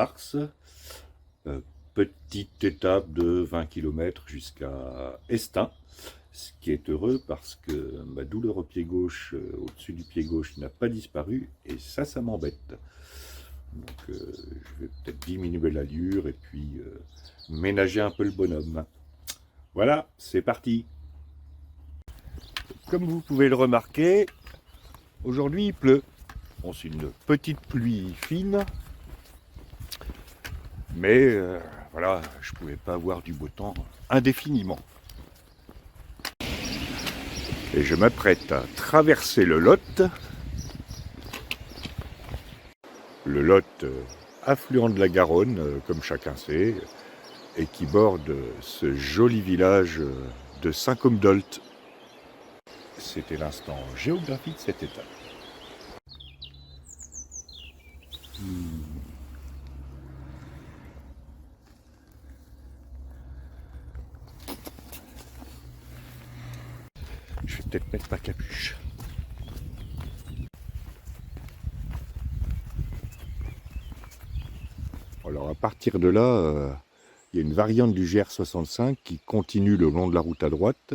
Ars. Euh, Petite étape de 20 km jusqu'à Estaing, ce qui est heureux parce que ma douleur au pied gauche, au-dessus du pied gauche, n'a pas disparu et ça m'embête. Donc je vais peut-être diminuer l'allure et puis ménager un peu le bonhomme. Voilà, c'est parti. Comme vous pouvez le remarquer, aujourd'hui il pleut. Bon, c'est une petite pluie fine, mais voilà, je ne pouvais pas avoir du beau temps indéfiniment. Et je m'apprête à traverser le Lot. Le Lot, affluent de la Garonne, comme chacun sait, et qui borde ce joli village de Saint-Côme-d'Olt. C'était l'instant géographie de cette étape. Je vais peut-être mettre ma capuche. Alors à partir de là, il y a une variante du GR65 qui continue le long de la route à droite,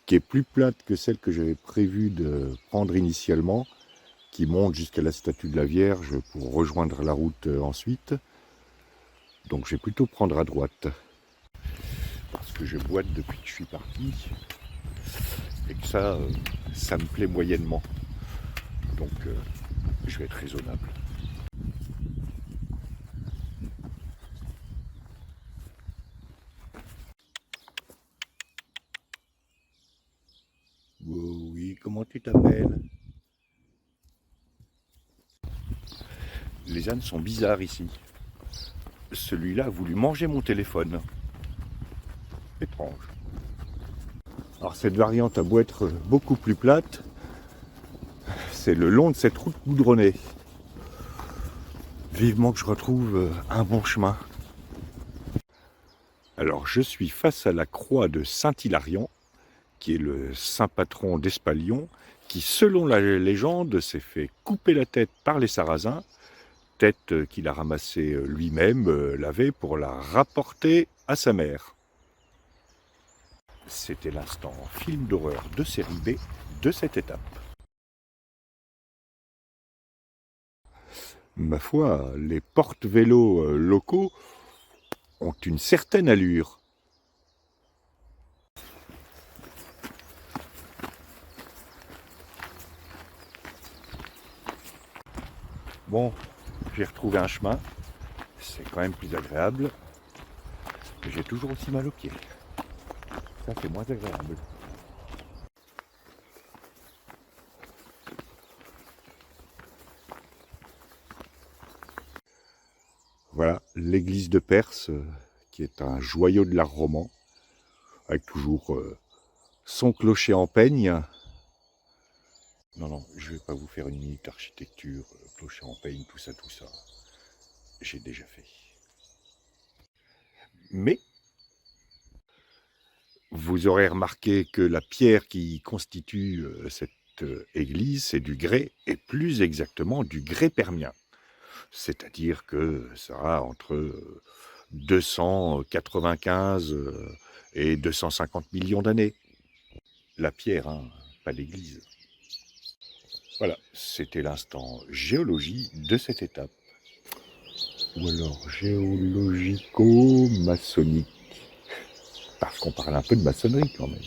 qui est plus plate que celle que j'avais prévu de prendre initialement, qui monte jusqu'à la statue de la Vierge pour rejoindre la route ensuite. Donc je vais plutôt prendre à droite, parce que je boite depuis que je suis parti, et que ça me plaît moyennement. Donc je vais être raisonnable. Oh oui, comment tu t'appelles? Les ânes sont bizarres ici. Celui-là a voulu manger mon téléphone. Étrange. Alors cette variante a beau être beaucoup plus plate, c'est le long de cette route goudronnée. Vivement que je retrouve un bon chemin. Alors je suis face à la croix de Saint-Hilarion, qui est le saint patron d'Espalion, qui selon la légende s'est fait couper la tête par les Sarrasins, tête qu'il a ramassée lui-même la veille pour la rapporter à sa mère. C'était l'instant film d'horreur de série B de cette étape. Ma foi, les porte-vélos locaux ont une certaine allure. Bon, j'ai retrouvé un chemin, c'est quand même plus agréable, mais j'ai toujours aussi mal aux pieds. Ça, c'est moins agréable. Voilà, l'église de Perse, qui est un joyau de l'art roman, avec toujours son clocher en peigne. Non, non, je ne vais pas vous faire une minute architecture, clocher en peigne, tout ça. J'ai déjà fait. Mais vous aurez remarqué que la pierre qui constitue cette église, c'est du grès, et plus exactement du grès permien. C'est-à-dire que ça a entre 295 et 250 millions d'années. La pierre, hein, pas l'église. Voilà, c'était l'instant géologie de cette étape. Ou alors géologico-maçonnique. Parce qu'on parle un peu de maçonnerie quand même.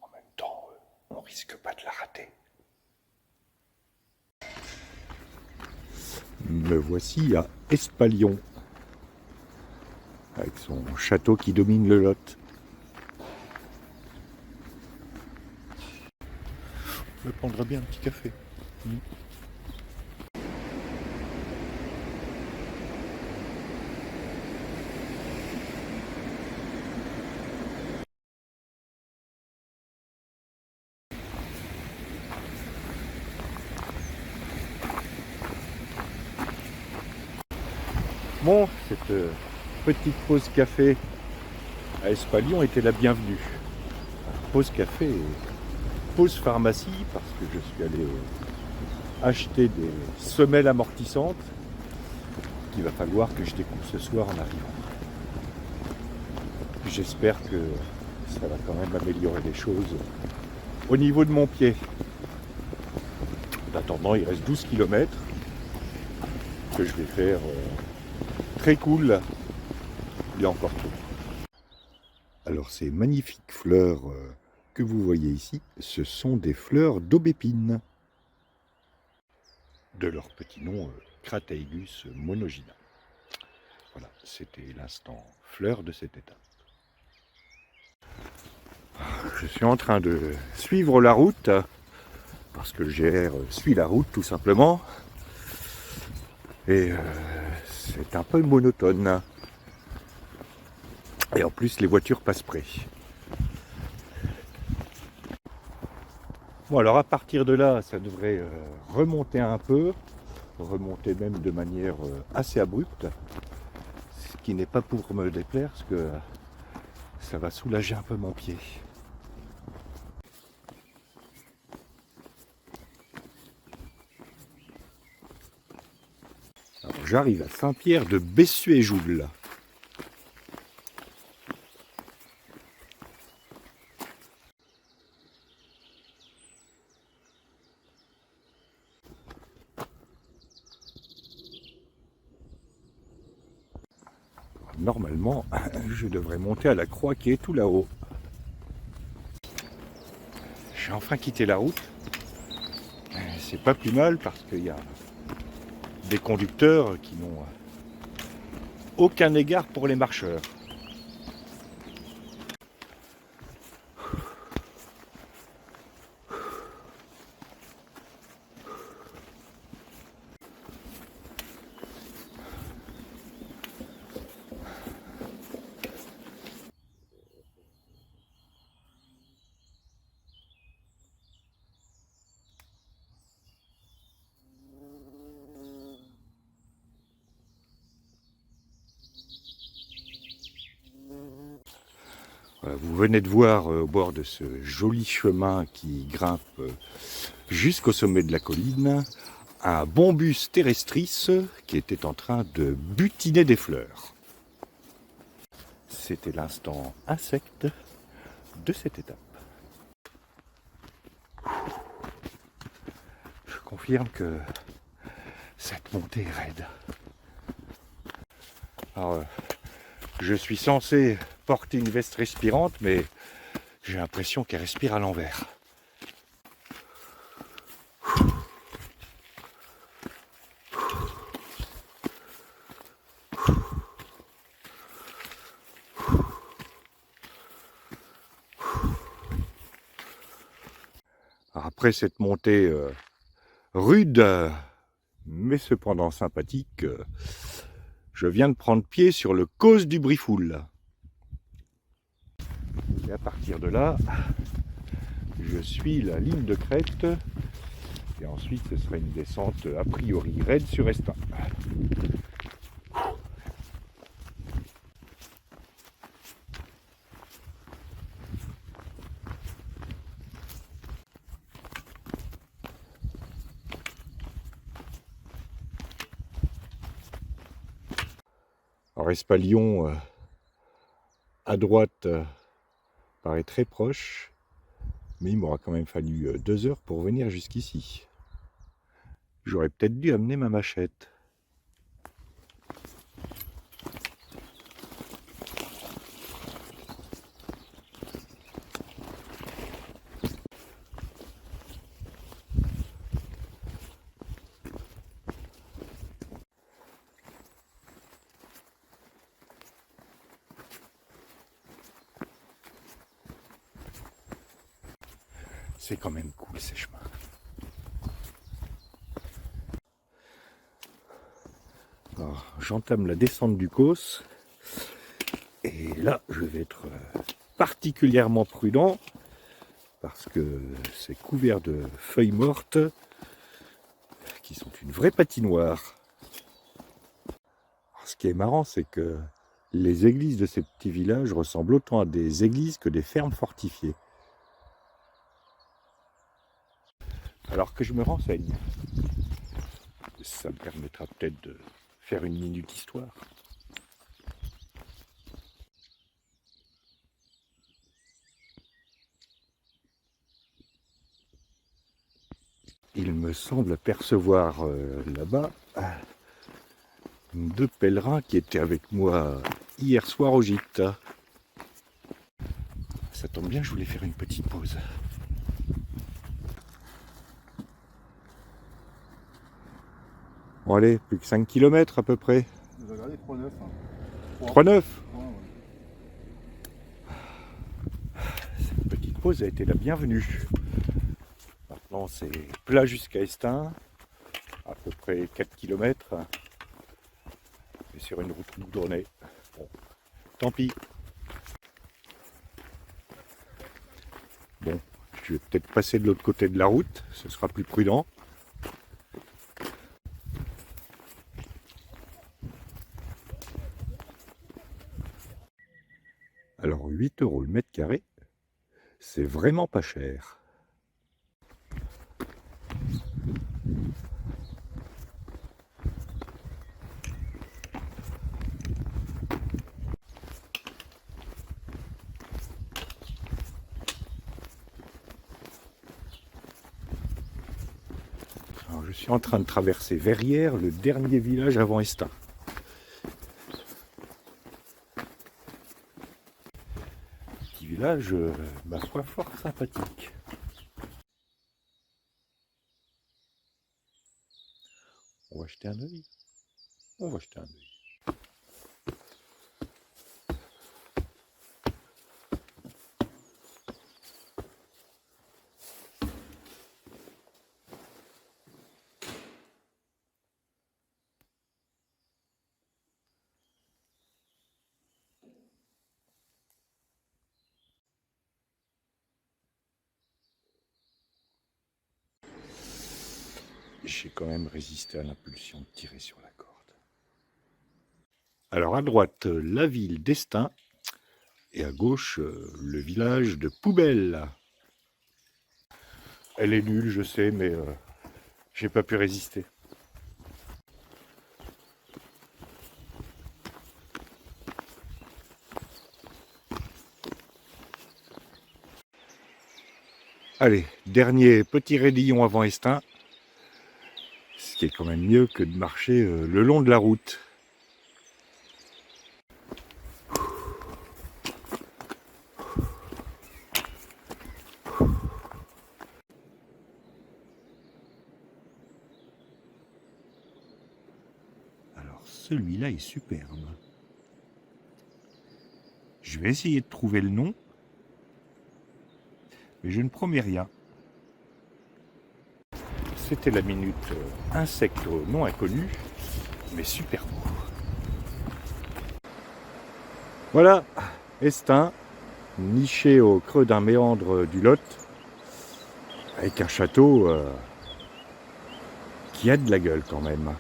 En même temps, on risque pas de la rater. Me voici à Espalion, avec son château qui domine le Lot. Je me prendrais bien un petit café. Bon, cette petite pause café à Espalion était la bienvenue. Pause café et pause pharmacie parce que je suis allé acheter des semelles amortissantes qu'il va falloir que je découpe ce soir en arrivant. J'espère que ça va quand même améliorer les choses au niveau de mon pied. En attendant, il reste 12 km que je vais faire très cool. Il y a encore tout. Alors ces magnifiques fleurs que vous voyez ici, ce sont des fleurs d'aubépine. De leur petit nom Crataegus monogyna. Voilà, c'était l'instant fleur de cette étape. Je suis en train de suivre la route, parce que le GR suit la route tout simplement. Et c'est un peu monotone. Et en plus les voitures passent près. Bon alors à partir de là, ça devrait remonter un peu, remonter même de manière assez abrupte, ce qui n'est pas pour me déplaire, parce que ça va soulager un peu mon pied. Alors j'arrive à Saint-Pierre de Bessuéjoul. Normalement, je devrais monter à la croix qui est tout là-haut. J'ai enfin quitté la route. C'est pas plus mal parce qu'il y a des conducteurs qui n'ont aucun égard pour les marcheurs. Voilà, vous venez de voir au bord de ce joli chemin qui grimpe jusqu'au sommet de la colline un bombus terrestris qui était en train de butiner des fleurs. C'était l'instant insecte de cette étape. Je confirme que cette montée est raide. Alors, je suis censé porter une veste respirante, mais j'ai l'impression qu'elle respire à l'envers. Après cette montée rude, mais cependant sympathique, je viens de prendre pied sur le causse du Brifoul. Et à partir de là, je suis la ligne de crête. Et ensuite, ce sera une descente a priori raide sur Estin. Alors Espalion, à droite, paraît très proche, mais il m'aura quand même fallu 2 heures pour venir jusqu'ici. J'aurais peut-être dû amener ma machette. C'est quand même cool ces chemins. Alors, j'entame la descente du Causse. Et là, je vais être particulièrement prudent parce que c'est couvert de feuilles mortes qui sont une vraie patinoire. ce qui est marrant, c'est que les églises de ces petits villages ressemblent autant à des églises que des fermes fortifiées. Alors que je me renseigne, ça me permettra peut-être de faire une minute histoire. Il me semble apercevoir là-bas deux pèlerins qui étaient avec moi hier soir au gîte. Ça tombe bien, je voulais faire une petite pause. Bon allez, plus que 5 km à peu près. Vous avez regardé 3,9. 3,9. Ouais. Cette petite pause a été la bienvenue. Maintenant c'est plat jusqu'à Estaing, à peu près 4 km. Et sur une route goudronnée. Bon, tant pis. Bon, je vais peut-être passer de l'autre côté de la route, ce sera plus prudent. Alors 8 € le mètre carré, c'est vraiment pas cher. Alors, je suis en train de traverser Verrières, le dernier village avant Estaing. Petit village, ma foi, fort sympathique. On va jeter un œil. On va jeter un œil. J'ai quand même résisté à l'impulsion de tirer sur la corde. Alors à droite, la ville d'Estaing et à gauche, le village de Poubelle. Elle est nulle, je sais, mais j'ai pas pu résister. Allez, dernier petit raidillon avant Estaing. Ce qui est quand même mieux que de marcher le long de la route. Alors celui-là est superbe. Je vais essayer de trouver le nom, mais je ne promets rien. C'était la minute insecte non inconnu, mais super beau. Voilà, Estaing, niché au creux d'un méandre du Lot, avec un château qui a de la gueule quand même.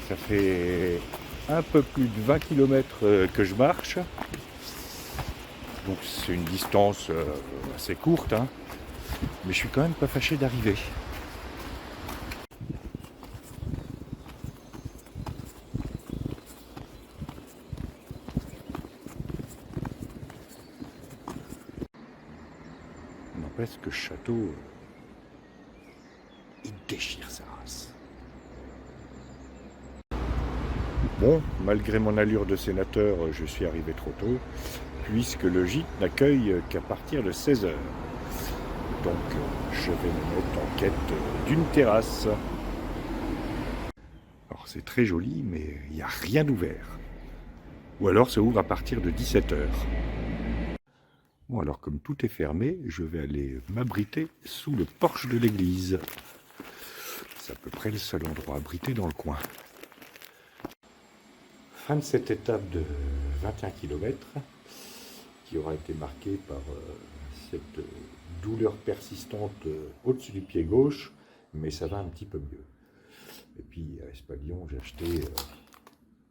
Ça fait un peu plus de 20 km que je marche, donc c'est une distance assez courte, hein. Mais je suis quand même pas fâché d'arriver. N'empêche que ce château, il déchire sa race. Bon, malgré mon allure de sénateur, je suis arrivé trop tôt, puisque le gîte n'accueille qu'à partir de 16 h. Donc, je vais me mettre en quête d'une terrasse. Alors, c'est très joli, mais il n'y a rien d'ouvert. Ou alors, ça ouvre à partir de 17 h. Bon, alors, comme tout est fermé, je vais aller m'abriter sous le porche de l'église. C'est à peu près le seul endroit abrité dans le coin. Fin de cette étape de 21 km qui aura été marquée par cette douleur persistante au-dessus du pied gauche, mais ça va un petit peu mieux. Et puis à Espalion, j'ai acheté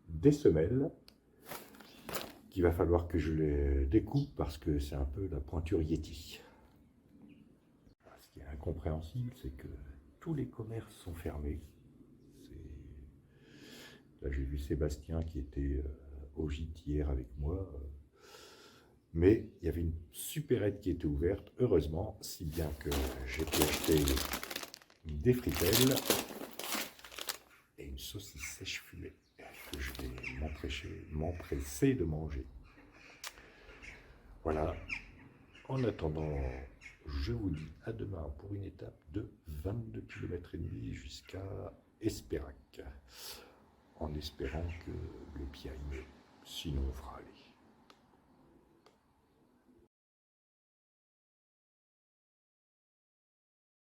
des semelles qu'il va falloir que je les découpe parce que c'est un peu la pointure Yeti. Ce qui est incompréhensible, c'est que tous les commerces sont fermés. Là, j'ai vu Sébastien qui était au gîte hier avec moi. Mais il y avait une supérette qui était ouverte, heureusement, si bien que j'ai pu acheter des fritelles et une saucisse sèche fumée que je vais m'empresser de manger. Voilà. En attendant, je vous dis à demain pour une étape de 22 km et demi jusqu'à Espérac, en espérant que le pied aille mieux. Sinon, on fera aller.